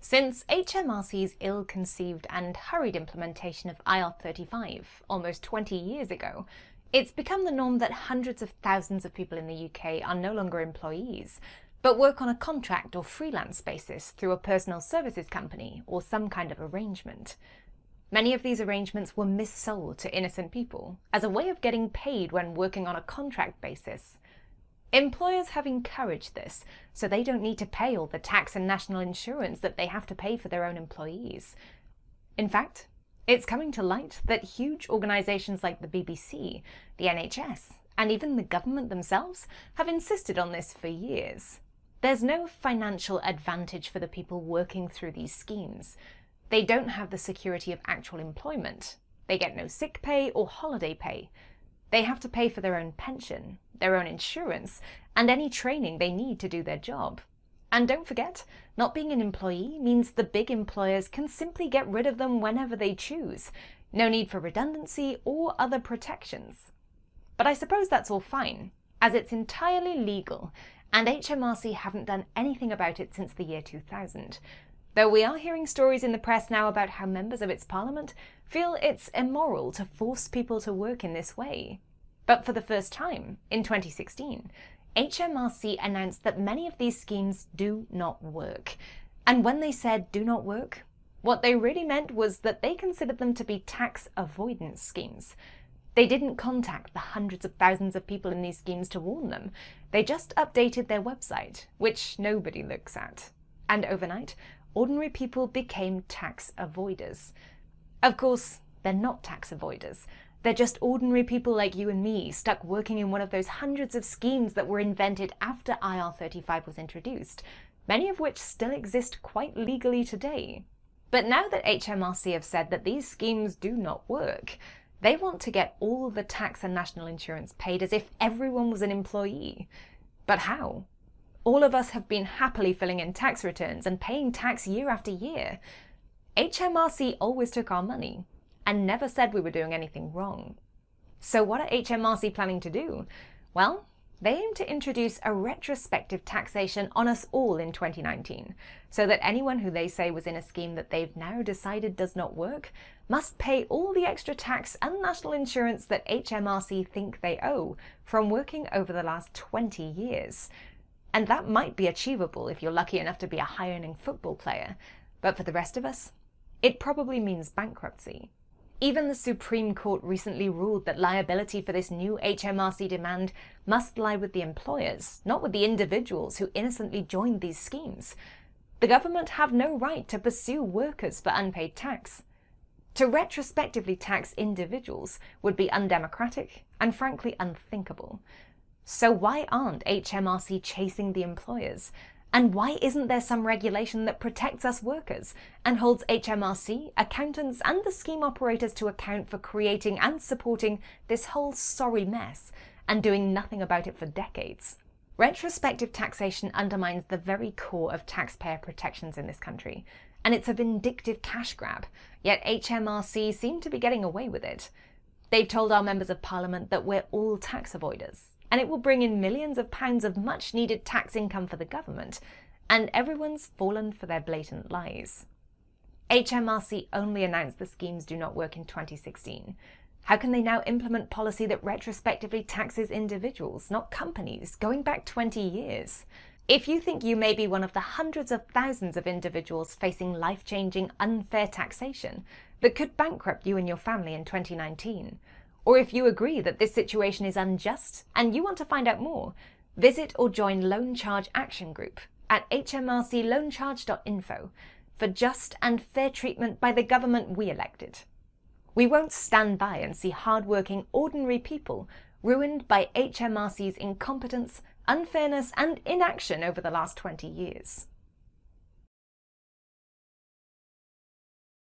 Since HMRC's ill-conceived and hurried implementation of IR35 almost 20 years ago, it's become the norm that hundreds of thousands of people in the UK are no longer employees, but work on a contract or freelance basis through a personal services company or some kind of arrangement. Many of these arrangements were missold to innocent people as a way of getting paid when working on a contract basis. Employers have encouraged this, so they don't need to pay all the tax and national insurance that they have to pay for their own employees. In fact, it's coming to light that huge organisations like the BBC, the NHS, and even the government themselves have insisted on this for years. There's no financial advantage for the people working through these schemes. They don't have the security of actual employment. They get no sick pay or holiday pay. They have to pay for their own pension, their own insurance, and any training they need to do their job. And don't forget, not being an employee means the big employers can simply get rid of them whenever they choose. No need for redundancy or other protections. But I suppose that's all fine, as it's entirely legal, and HMRC haven't done anything about it since the year 2000. Though we are hearing stories in the press now about how members of its parliament feel it's immoral to force people to work in this way. But for the first time, in 2016, HMRC announced that many of these schemes do not work. And when they said do not work, what they really meant was that they considered them to be tax avoidance schemes. They didn't contact the hundreds of thousands of people in these schemes to warn them. They just updated their website, which nobody looks at. And overnight, ordinary people became tax avoiders. Of course, they're not tax avoiders. They're just ordinary people like you and me, stuck working in one of those hundreds of schemes that were invented after IR35 was introduced, many of which still exist quite legally today. But now that HMRC have said that these schemes do not work, they want to get all the tax and national insurance paid as if everyone was an employee. But how? All of us have been happily filling in tax returns and paying tax year after year. HMRC always took our money and never said we were doing anything wrong. So what are HMRC planning to do? Well, they aim to introduce a retrospective taxation on us all in 2019, so that anyone who they say was in a scheme that they've now decided does not work must pay all the extra tax and national insurance that HMRC think they owe from working over the last 20 years. And that might be achievable if you're lucky enough to be a high-earning football player, but for the rest of us, it probably means bankruptcy. Even the Supreme Court recently ruled that liability for this new HMRC demand must lie with the employers, not with the individuals who innocently joined these schemes. The government have no right to pursue workers for unpaid tax. To retrospectively tax individuals would be undemocratic and frankly unthinkable. So why aren't HMRC chasing the employers? And why isn't there some regulation that protects us workers and holds HMRC, accountants and the scheme operators to account for creating and supporting this whole sorry mess and doing nothing about it for decades? Retrospective taxation undermines the very core of taxpayer protections in this country, and it's a vindictive cash grab, yet HMRC seem to be getting away with it. They've told our members of parliament that we're all tax avoiders, and it will bring in millions of pounds of much-needed tax income for the government, and everyone's fallen for their blatant lies. HMRC only announced the schemes do not work in 2016. How can they now implement policy that retrospectively taxes individuals, not companies, going back 20 years? If you think you may be one of the hundreds of thousands of individuals facing life-changing, unfair taxation that could bankrupt you and your family in 2019, or if you agree that this situation is unjust and you want to find out more, visit or join Loan Charge Action Group at hmrcloancharge.info for just and fair treatment by the government we elected. We won't stand by and see hard-working, ordinary people ruined by HMRC's incompetence, unfairness and inaction over the last 20 years.